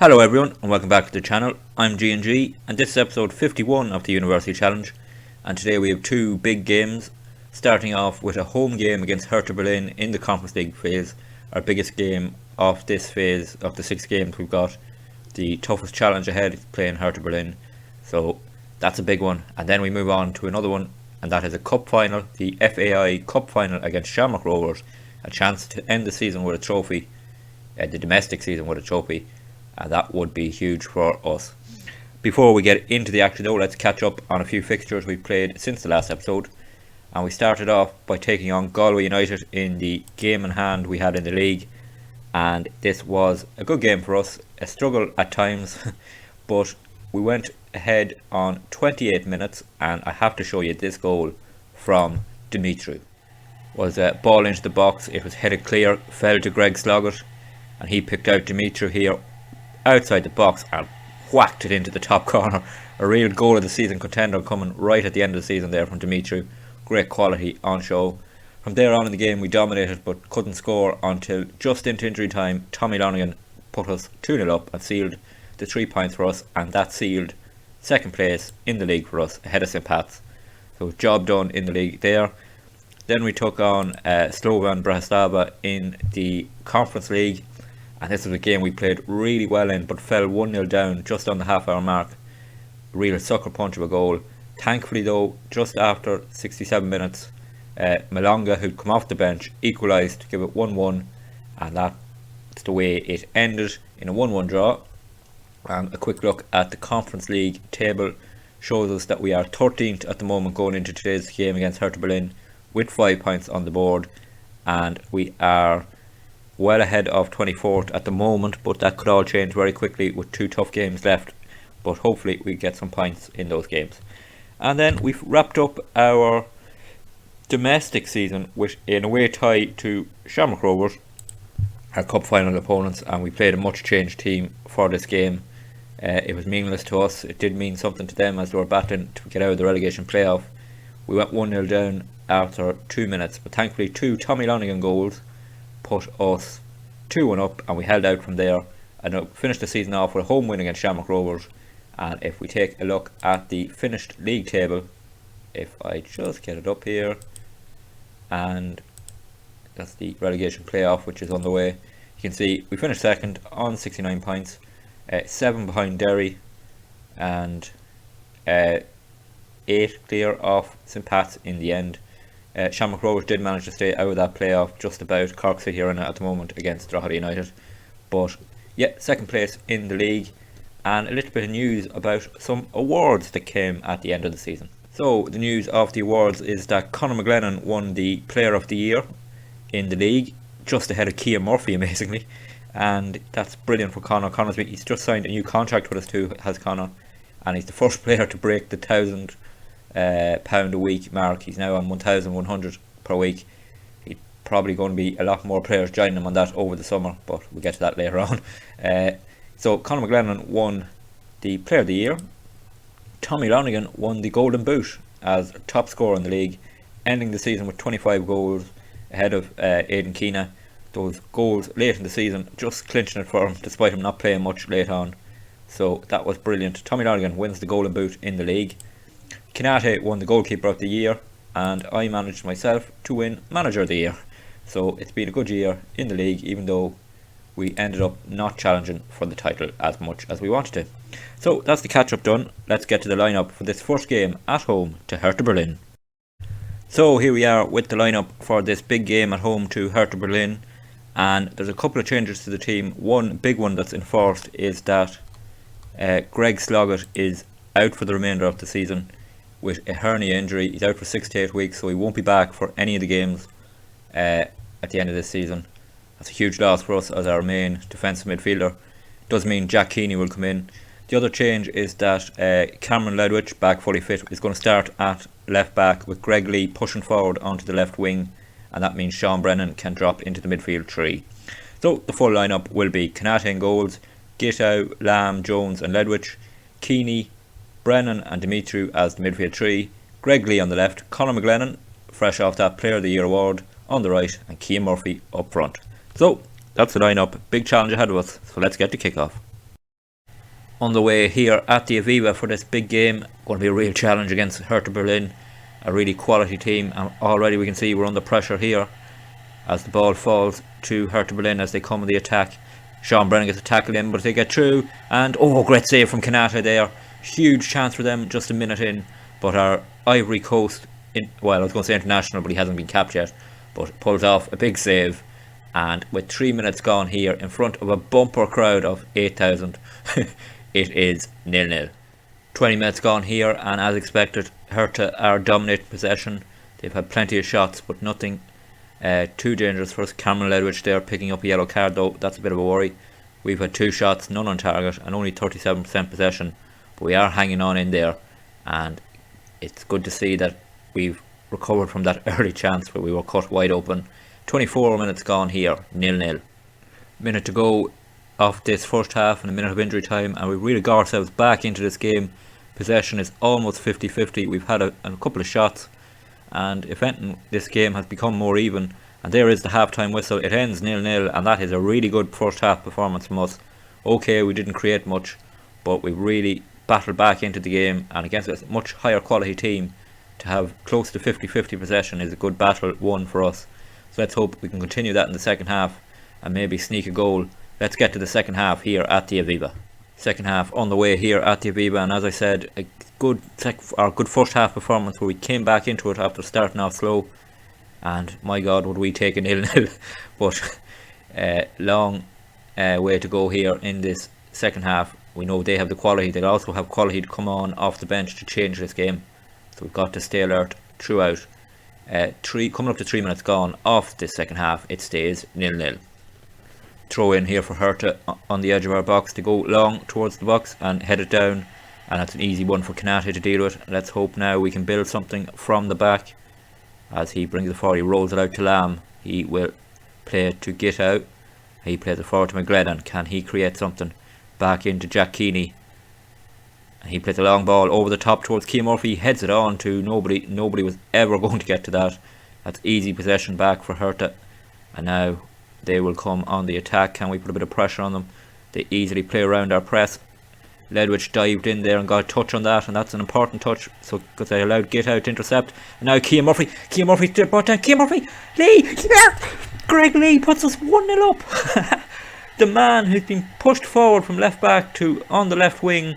Hello everyone and welcome back to the channel. I'm G&G and this is episode 51 of the University Challenge, and today we have two big games, starting off with a home game against Hertha Berlin in the Conference League phase, our biggest game of this phase of the 6 games we've got. The toughest challenge ahead is playing Hertha Berlin, so that's a big one. And then we move on to another one, and that is a cup final, the FAI Cup final against Shamrock Rovers, a chance to end the season with a trophy, the domestic season with a trophy. And that would be huge for us. Before we get into the action though, let's catch up on a few fixtures we've played since the last episode. And we started off by taking on Galway United in the game in hand we had in the league. And this was a good game for us, a struggle at times, but we went ahead on 28 minutes, and I have to show you this goal from Dimitru. Was a ball into the box, it was headed clear, fell to Greg Sloggett, and he picked out Dimitru here outside the box and whacked it into the top corner. A real goal of the season contender coming right at the end of the season there from Dimitru. Great quality on show. From there on in the game we dominated but couldn't score until just into injury time. Tommy Lonergan put us 2-0 up and sealed the 3 points for us, and that sealed second place in the league for us ahead of St. Pat's. So job done in the league there. Then we took on Slovan Bratislava in the Conference League. And this was a game we played really well in, but fell 1-0 down just on the half-hour mark. A real sucker punch of a goal. Thankfully though, just after 67 minutes, Malonga, who'd come off the bench, equalised to give it 1-1, and that's the way it ended, in a 1-1 draw. And a quick look at the Conference League table shows us that we are 13th at the moment going into today's game against Hertha Berlin, with 5 points on the board, and we are well ahead of 24th at the moment, but that could all change very quickly with 2 tough games left, but hopefully we get some points in those games. And then we've wrapped up our domestic season with an away tie to Shamrock Rovers, our cup final opponents, and we played a much changed team for this game. It was meaningless to us, it did mean something to them as they were battling to get out of the relegation playoff. We went 1-0 down after 2 minutes, but thankfully 2 Tommy Lonergan goals put us 2-1 up, and we held out from there and finished the season off with a home win against Shamrock Rovers. And if we take a look at the finished league table, if I just get it up here, and that's the relegation playoff which is on the way, you can see we finished second on 69 points, 7 behind Derry, and 8 clear off St. Pat's in the end. Shamrock Rovers did manage to stay out of that playoff just about. Cork City are in it at the moment against Drogheda United. But yeah, second place in the league, and a little bit of news about some awards that came at the end of the season. So the news of the awards is that Conor McGlennon won the Player of the Year in the league, just ahead of Cian Murphy amazingly, and that's brilliant for Conor. He's just signed a new contract with us too, has Conor, and he's the first player to break the £1,000 a week mark. He's now on 1,100 per week. He's probably going to be a lot more players joining him on that over the summer, but we'll get to that later on. So Conor McGlennon won the Player of the Year. Tommy Lonergan won the Golden Boot as top scorer in the league, ending the season with 25 goals ahead of Aidan Keena. Those goals late in the season just clinching it for him despite him not playing much late on, so that was brilliant. Tommy Lonergan wins the Golden Boot in the league. Kinate won the Goalkeeper of the Year, and I managed myself to win Manager of the Year. So it's been a good year in the league, even though we ended up not challenging for the title as much as we wanted to. So that's the catch up done. Let's get to the lineup for this first game at home to Hertha Berlin. So here we are with the lineup for this big game at home to Hertha Berlin, and there's a couple of changes to the team. One big one that's enforced is that Greg Sloggett is out for the remainder of the season with a hernia injury. He's out for 6 to 8 weeks, so he won't be back for any of the games at the end of this season. That's a huge loss for us as our main defensive midfielder. Does mean Jack Keeney will come in. The other change is that Cameron Ledwich, back fully fit, is going to start at left back, with Greg Lee pushing forward onto the left wing, and that means Sean Brennan can drop into the midfield 3. So the full lineup will be Kinate in goals, Gitau, Lamb, Jones and Ledwich, Keeney, Brennan and Dimitru as the midfield 3, Greg Lee on the left, Conor McGlennon, fresh off that Player of the Year award, on the right, and Cian Murphy up front. So that's the lineup. Big challenge ahead of us, so let's get to kick off. On the way here at the Aviva for this big game. Going to be a real challenge against Hertha Berlin, a really quality team, and already we can see we're under pressure here as the ball falls to Hertha Berlin as they come in the attack. Sean Brennan gets a tackle in, but they get through, and great save from Kanata there. Huge chance for them just a minute in, but our Ivory Coast, I was going to say international, but he hasn't been capped yet, but pulls off a big save. And with 3 minutes gone here in front of a bumper crowd of 8,000, it is 0-0. 20 minutes gone here, and as expected, Hertha are dominating possession. They've had plenty of shots, but nothing too dangerous for us. Cameron Ledwich there picking up a yellow card, though that's a bit of a worry. We've had 2 shots, none on target, and only 37% possession, but we are hanging on in there, and it's good to see that we've recovered from that early chance where we were cut wide open. 24 minutes gone here, 0-0. Minute to go of this first half and a minute of injury time, and we really got ourselves back into this game. Possession is almost 50-50. We've had a couple of shots, and if anything, this game has become more even. And there is the half-time whistle. It ends 0-0, and that is a really good first half performance from us. Okay, we didn't create much, but we really battled back into the game, and against a much higher quality team, to have close to 50-50 possession is a good battle won for us. So let's hope we can continue that in the second half and maybe sneak a goal. Let's get to the second half here at the Aviva. Second half on the way here at the Aviva, and as I said, a good first half performance where we came back into it after starting off slow, and my God, would we take a 0-0. But long way to go here in this second half. We know they have the quality. They'll also have quality to come on off the bench to change this game, so we've got to stay alert throughout. Coming up to 3 minutes gone off this second half, it stays 0-0. Throw in here for Hertha on the edge of our box to go long towards the box and head it down, and that's an easy one for Kanata to deal with. Let's hope now we can build something from the back as he brings it forward. He rolls it out to Lam. He will play it to Git out. He plays it forward to McGlennon. Can he create something? Back into Jack Keeney. He plays a long ball over the top towards Keane Murphy. Heads it on to nobody. Nobody was ever going to get to that. That's easy possession back for Hertha. And now they will come on the attack. Can we put a bit of pressure on them? They easily play around our press. Ledwich dived in there and got a touch on that, and that's an important touch. So because they allowed Git out to intercept. And now Keane Murphy. Keane Murphy to the ball down. Keane Murphy. Lee. Yeah. Greg Lee puts us 1-0 up. The man who's been pushed forward from left back to on the left wing.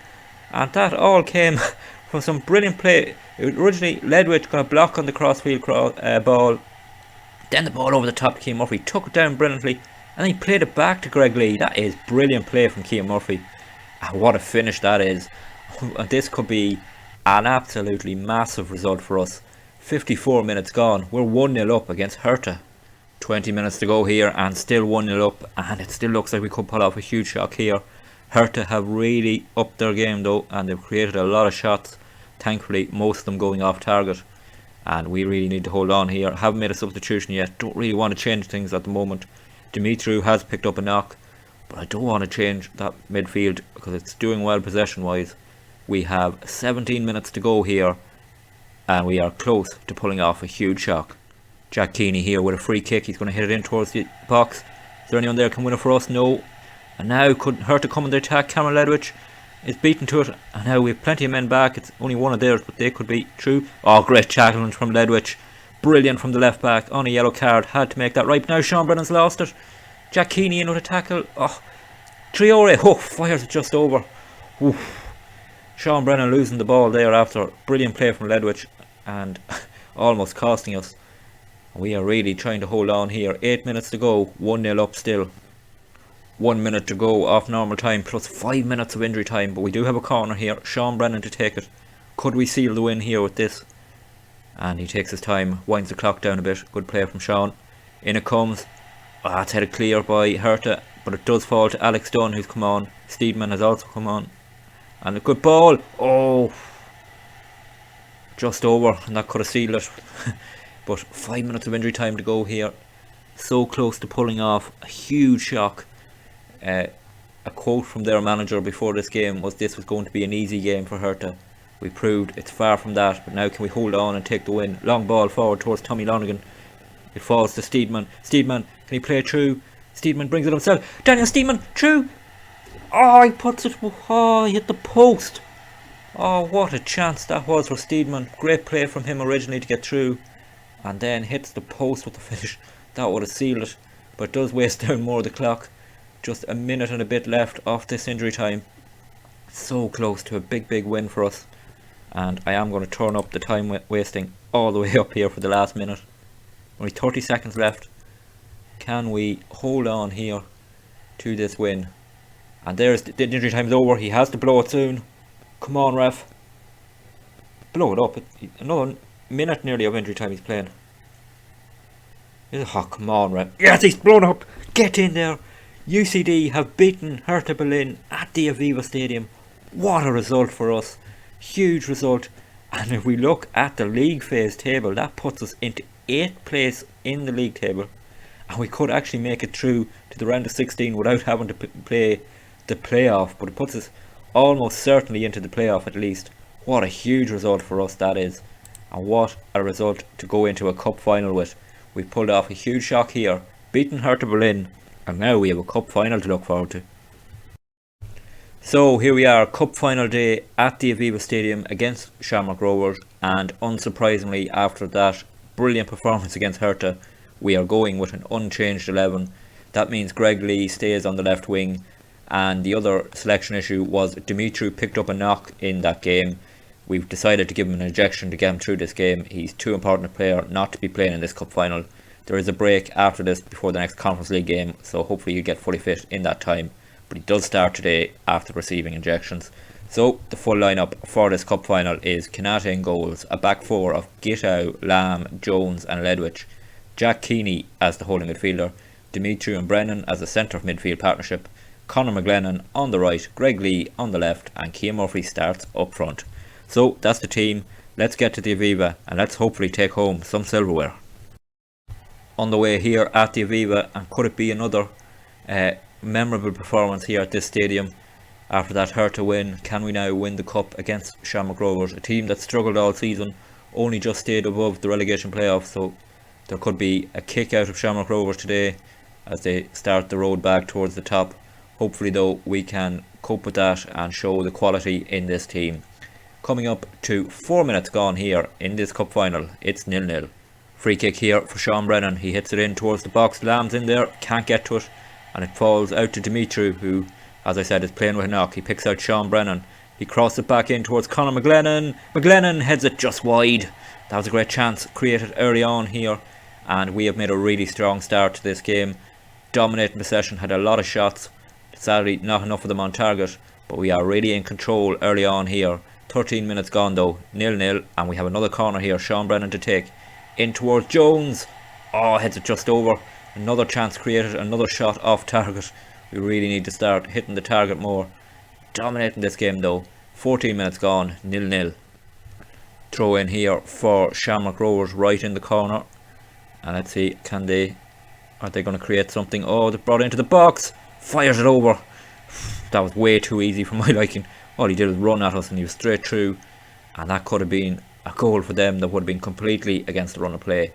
And that all came from some brilliant play. Originally, Ledwich got a block on the crossfield ball. Then the ball over the top to Keane Murphy. Took it down brilliantly. And then he played it back to Greg Lee. That is brilliant play from Keane Murphy. And what a finish that is. This could be an absolutely massive result for us. 54 minutes gone. We're 1-0 up against Hertha. 20 minutes to go here and still 1-0 up. And it still looks like we could pull off a huge shock here. Hertha have really upped their game though, and they've created a lot of shots. Thankfully, most of them going off target, and we really need to hold on here. Haven't made a substitution yet. Don't really want to change things at the moment. Dimitru has picked up a knock, but I don't want to change that midfield because it's doing well possession wise. We have 17 minutes to go here, and we are close to pulling off a huge shock. Jack Keeney here with a free kick. He's going to hit it in towards the box. Is there anyone there can win it for us? No. And now could Hertha come on the attack. Cameron Ledwich is beaten to it, and now we have plenty of men back. It's only one of theirs, but they could be true. Oh, great challenge from Ledwich. Brilliant from the left back on a yellow card. Had to make that right. Now Sean Brennan's lost it. Jack Keeney in with a tackle. Oh, Triore. Oh, fires it just over. Oof. Sean Brennan losing the ball there after brilliant play from Ledwich and almost costing us. We are really trying to hold on here. 8 minutes to go. 1-0 up still. 1 minute to go off normal time plus 5 minutes of injury time, but we do have a corner here. Sean Brennan to take it. Could we seal the win here with this? And he takes his time, winds the clock down a bit. Good play from Sean. In it comes. It's headed clear by Hertha, but it does fall to Alex Dunn, who's come on. Steedman has also come on, and a good ball. Oh, just over, and that could have sealed it. But 5 minutes of injury time to go here. So close to pulling off a huge shock. A quote from their manager before this game was this was going to be an easy game for Hertha. We proved it's far from that, but now can we hold on and take the win? Long ball forward towards Tommy Lonergan. It falls to Steedman. Steedman, can he play it through? Steedman brings it himself. Daniel Steedman, through. Oh, he puts it. Oh, he hit the post. Oh, what a chance that was for Steedman. Great play from him originally to get through, and then hits the post with the finish. That would have sealed it, but it does waste down more of the clock. Just a minute and a bit left off this injury time. So close to a big win for us, and I am going to turn up the time wasting all the way up here for the last minute. Only 30 seconds left. Can we hold on here to this win? And there's the injury time's over. He has to blow it soon. Come on, ref. Blow it up. Another minute nearly of injury time he's playing. Oh, come on, ref. Yes, he's blown up. Get in there. UCD have beaten Hertha Berlin at the Aviva Stadium. What a result for us. Huge result. And if we look at the league phase table, that puts us into 8th place in the league table. And we could actually make it through to the round of 16 without having to play the playoff. But it puts us almost certainly into the playoff at least. What a huge result for us that is. And what a result to go into a cup final with. We pulled off a huge shock here, beaten Hertha Berlin, and now we have a cup final to look forward to. So here we are, cup final day at the Aviva Stadium against Shamrock Rovers, and unsurprisingly after that brilliant performance against Hertha, we are going with an unchanged 11. That means Greg Lee stays on the left wing, and the other selection issue was Dimitru picked up a knock in that game. We've decided to give him an injection to get him through this game. He's too important a player not to be playing in this cup final. There is a break after this before the next Conference League game, so hopefully he'll get fully fit in that time. But he does start today after receiving injections. So the full lineup for this cup final is Kanata in goals, a back four of Gitau, Lamb, Jones and Ledwich, Jack Keeney as the holding midfielder, Dimitri and Brennan as the centre of midfield partnership, Conor McGlennon on the right, Greg Lee on the left, and Cian Murphy starts up front. So that's the team. Let's get to the Aviva and let's hopefully take home some silverware. On the way here at the Aviva, and could it be another memorable performance here at this stadium after that Hertha win? Can we now win the cup against Shamrock Rovers, a team that struggled all season, only just stayed above the relegation playoffs? So there could be a kick out of Shamrock Rovers today as they start the road back towards the top. Hopefully though we can cope with that and show the quality in this team. Coming up to 4 minutes gone here in this cup final, it's 0-0. Free kick here for Sean Brennan. He hits it in towards the box. Lamb's in there, can't get to it, and it falls out to Dimitri, who, as I said, is playing with a knock. He picks out Sean Brennan. He crosses it back in towards Conor McGlennon. McGlennon heads it just wide. That was a great chance created early on here, and we have made a really strong start to this game. Dominating possession, had a lot of shots. Sadly, not enough of them on target, but we are really in control early on here. 13 minutes gone though, 0-0, and we have another corner here, Sean Brennan to take. In towards Jones. Oh, heads it just over. Another chance created, another shot off target. We really need to start hitting the target more. Dominating this game though. 14 minutes gone, 0-0. Throw in here for Shamrock Rovers right in the corner. And let's see, are they going to create something? Oh, they brought it into the box. Fires it over. That was way too easy for my liking. All he did was run at us and he was straight through, and that could have been a goal for them that would have been completely against the run of play.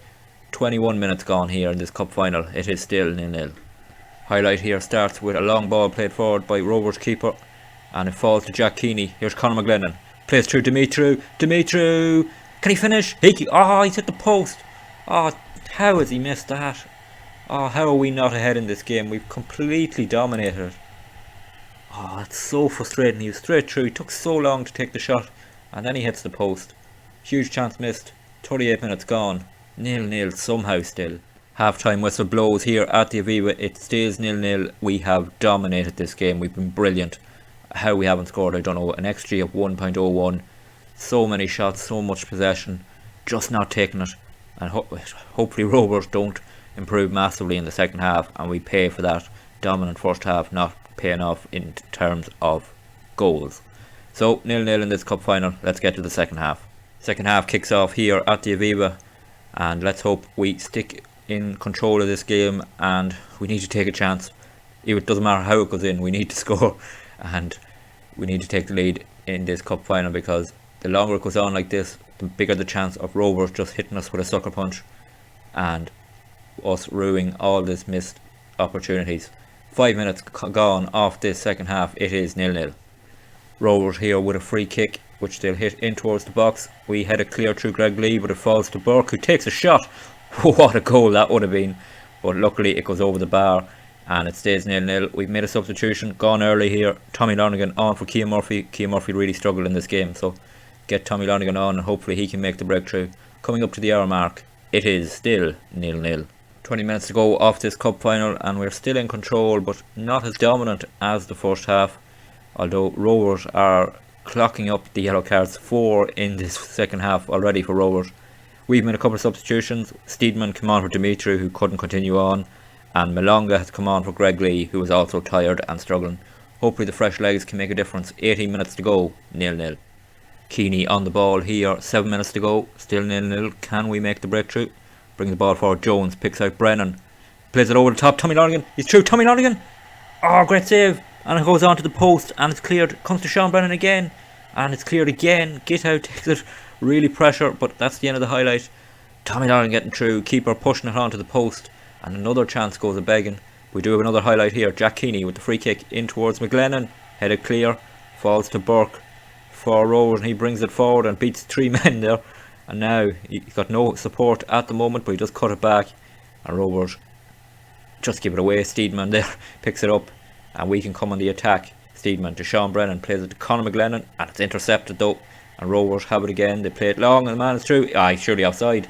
21 minutes gone here in this cup final. It is still 0-0. Highlight here starts with a long ball played forward by Rovers keeper, and it falls to Jack Keeney. Here's Conor McGlennon. Plays through Dimitru. Can he finish? He's hit the post. Oh, how has he missed that? Oh, how are we not ahead in this game? We've completely dominated it. Oh, it's so frustrating. He was straight through. He took so long to take the shot, and then he hits the post. Huge chance missed. 38 minutes gone. 0-0 somehow still. Half-time whistle blows here at the Aviva. It stays 0-0. We have dominated this game. We've been brilliant. How we haven't scored, I don't know. An XG of 1.01. So many shots, so much possession. Just not taking it. And hopefully Rovers don't improve massively in the second half, and we pay for that dominant first half not paying off in terms of goals. So 0-0 in this cup final. Let's get to the second half. Second half kicks off here at the Aviva, and let's hope we stick in control of this game, and we need to take a chance. It doesn't matter how it goes in, we need to score, and we need to take the lead in this cup final, because the longer it goes on like this, the bigger the chance of Rovers just hitting us with a sucker punch and us ruining all these missed opportunities. 5 minutes gone off this second half. It is 0-0. Rovers here with a free kick, which they'll hit in towards the box. We had it clear through Greg Lee, but it falls to Burke, who takes a shot. What a goal that would have been. But luckily it goes over the bar and it stays 0-0. We've made a substitution, gone early here. Tommy Lonergan on for Cian Murphy. Cian Murphy really struggled in this game, so get Tommy Lonergan on and hopefully he can make the breakthrough. Coming up to the hour mark, it is still 0-0. 20 minutes to go off this cup final and we're still in control, but not as dominant as the first half. Although Rovers are clocking up the yellow cards, 4 in this second half already for Rovers. We've made a couple of substitutions. Steedman came on for Dimitri, who couldn't continue on, and Malonga has come on for Greg Lee, who was also tired and struggling. Hopefully the fresh legs can make a difference. 18 minutes to go, 0-0. Keeney on the ball here, 7 minutes to go, still 0-0. Can we make the breakthrough? Bring the ball forward. Jones picks out Brennan, plays it over the top. Tommy Lonergan, he's through. Tommy Lonergan, oh, great save, and it goes on to the post and it's cleared. Comes to Sean Brennan again and it's cleared again. Get out, takes it, really pressure, but that's the end of the highlight. Tommy Lonergan getting through, keeper pushing it onto the post, and another chance goes a begging. We do have another highlight here. Jack Keeney with the free kick in towards McLennan, headed clear, falls to Burke for Rovers, and he brings it forward and beats 3 men there. And now he's got no support at the moment, but he just cut it back and Rovers just give it away. Steedman there picks it up and we can come on the attack. Steedman to Sean Brennan, plays it to Conor McLennan and it's intercepted though, and Rovers have it again. They play it long and the man is through. He's surely offside.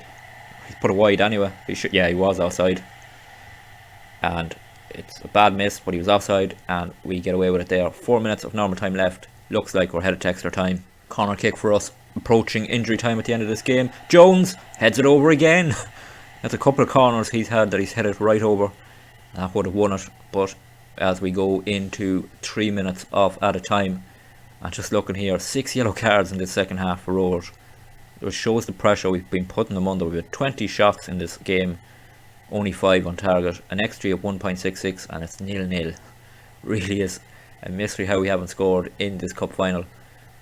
He's put it wide anyway. Yeah, he was offside and it's a bad miss, but he was offside and we get away with it there. 4 minutes of normal time left. Looks like we're headed to extra time. Corner kick for us, approaching injury time at the end of this game. Jones heads it over again. That's a couple of corners he's had that he's headed right over. That would have won it, but as we go into 3 minutes off at a time, and just looking here, 6 yellow cards in this second half for Rovers. It shows the pressure we've been putting them under. We've had 20 shots in this game, only 5 on target, an XG of 1.66 and it's 0-0. Really is a mystery how we haven't scored in this cup final.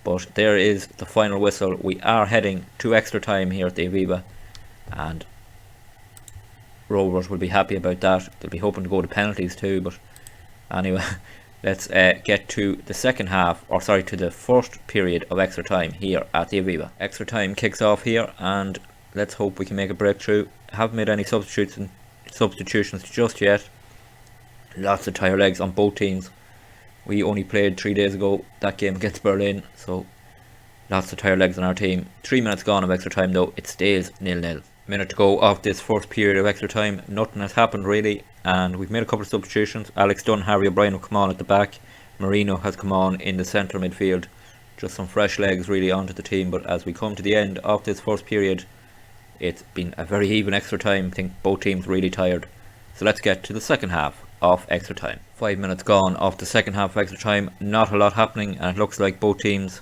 But there is the final whistle. We are heading to extra time here at the Aviva, and Rovers will be happy about that. They'll be hoping to go to penalties too, but anyway, let's get to the second half, or sorry, to the first period of extra time here at the Aviva. Extra time kicks off here and let's hope we can make a breakthrough. Haven't made any substitutions just yet. Lots of tired legs on both teams. We only played 3 days ago that game against Berlin, so lots of tired legs on our team. 3 minutes gone of extra time though, it stays 0-0. Minute to go off this first period of extra time. Nothing has happened really, and we've made a couple of substitutions. Alex Dunn, Harry O'Brien have come on at the back. Marino has come on in the centre midfield. Just some fresh legs really onto the team, but as we come to the end of this first period, it's been a very even extra time. I think both teams really tired. So let's get to the second half of extra time. 5 minutes gone off the second half of extra time. Not a lot happening, and it looks like both teams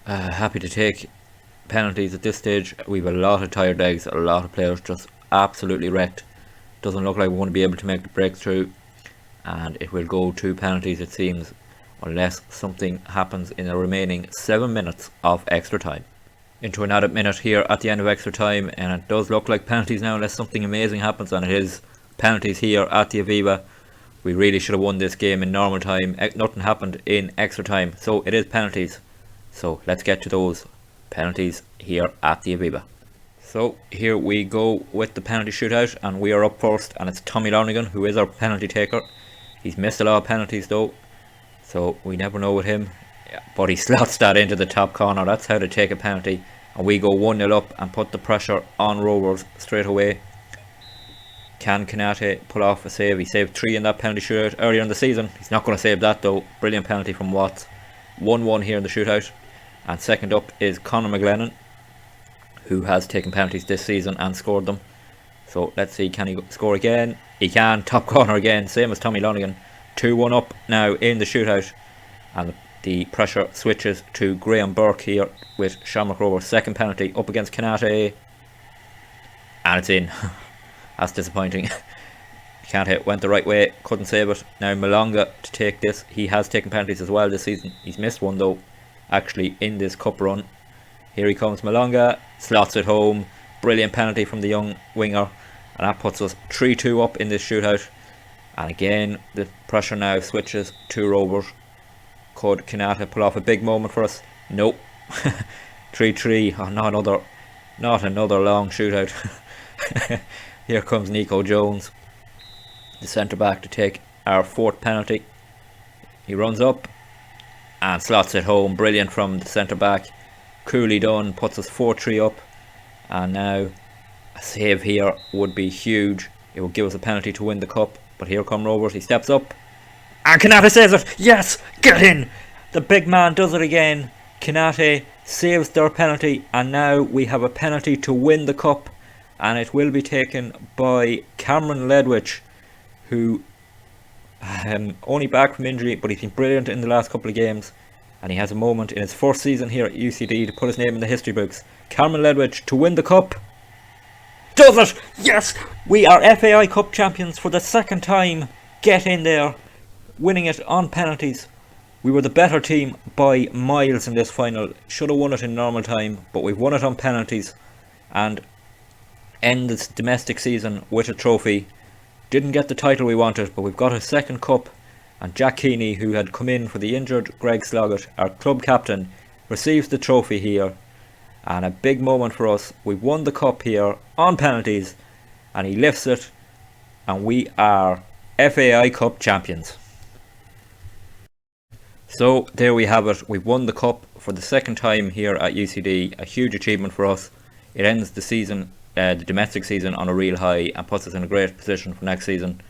happy to take penalties at this stage. We've a lot of tired legs, a lot of players just absolutely wrecked. Doesn't look like we won't be able to make the breakthrough, and it will go to penalties it seems, unless something happens in the remaining 7 minutes of extra time. Into an added minute here at the end of extra time, and it does look like penalties now unless something amazing happens, and it is penalties here at the Aviva. We really should have won this game in normal time. Nothing happened in extra time, so it is penalties. So let's get to those penalties here at the Aviva. So here we go with the penalty shootout, and we are up first, and it's Tommy Lonergan who is our penalty taker. He's missed a lot of penalties though, so we never know with him, but he slots that into the top corner. That's how to take a penalty, and we go 1-0 up and put the pressure on Rovers straight away. Can Kanate pull off a save? He saved 3 in that penalty shootout earlier in the season. He's not going to save that though. Brilliant penalty from Watts. 1-1 here in the shootout. And second up is Conor McLennan, who has taken penalties this season and scored them. So let's see, can he score again? He can. Top corner again, same as Tommy Lonergan. 2-1 up now in the shootout. And the pressure switches to Graham Burke here with Shamrock Rovers. Second penalty up against Kanate. And it's in. That's disappointing. Can't hit, went the right way, couldn't save it. Now Malonga to take this. He has taken penalties as well this season. He's missed one though, actually, in this cup run. Here he comes, Malonga, slots it home. Brilliant penalty from the young winger, and that puts us 3-2 up in this shootout. And again, the pressure now switches to Rovers. Could Kanata pull off a big moment for us? Nope. 3-3. Oh, not another long shootout. Here comes Nico Jones, the centre back, to take our 4th penalty. He runs up and slots it home. Brilliant from the centre back. Coolly done. Puts us 4-3 up. And now a save here would be huge. It would give us a penalty to win the cup. But here come Rovers. He steps up. And Kanate saves it. Yes! Get in! The big man does it again. Kanate saves their penalty. And now we have a penalty to win the cup. And it will be taken by Cameron Ledwich, who only back from injury, but he's been brilliant in the last couple of games. And he has a moment in his first season here at UCD to put his name in the history books. Cameron Ledwich to win the cup. Does it! Yes! We are FAI Cup champions for the 2nd time. Get in there. Winning it on penalties. We were the better team by miles in this final. Should have won it in normal time, but we've won it on penalties. And end this domestic season with a trophy. Didn't get the title we wanted, but we've got a 2nd cup. And Jack Keeney, who had come in for the injured Greg Sloggett, our club captain, receives the trophy here. And a big moment for us. We've won the cup here on penalties, and he lifts it, and we are FAI Cup champions. So there we have it. We've won the cup for the 2nd time here at UCD. A huge achievement for us. It ends the season, the domestic season, on a real high and puts us in a great position for next season.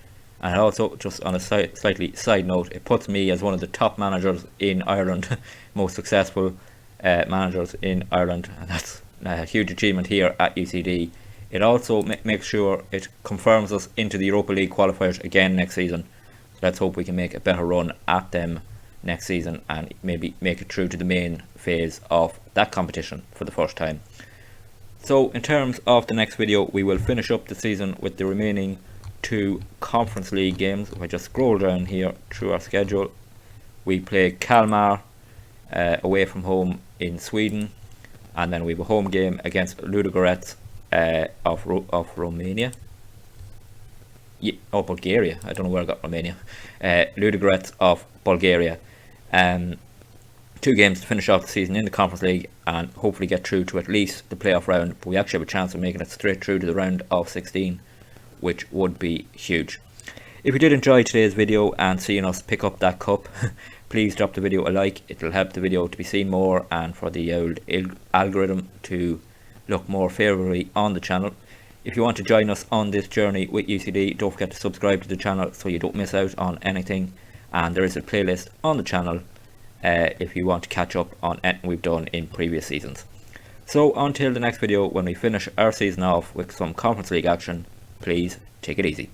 And also, just on a slightly side note, it puts me as one of the top managers in Ireland, most successful managers in Ireland, and that's a huge achievement here at UCD. It also makes sure it confirms us into the Europa League qualifiers again next season. So let's hope we can make a better run at them next season and maybe make it through to the main phase of that competition for the first time. So in terms of the next video, we will finish up the season with the remaining 2 Conference League games. If I just scroll down here through our schedule, we play Kalmar away from home in Sweden, and then we have a home game against Ludogorets of Romania. Bulgaria. I don't know where I got Romania. Ludogorets of Bulgaria. 2 games to finish off the season in the Conference League and hopefully get through to at least the playoff round. But we actually have a chance of making it straight through to the round of 16, which would be huge. If you did enjoy today's video and seeing us pick up that cup, please drop the video a like. It will help the video to be seen more and for the old algorithm to look more favourably on the channel. If you want to join us on this journey with UCD, don't forget to subscribe to the channel so you don't miss out on anything. And there is a playlist on the channel if you want to catch up on anything we've done in previous seasons. So until the next video, when we finish our season off with some Conference League action, please take it easy.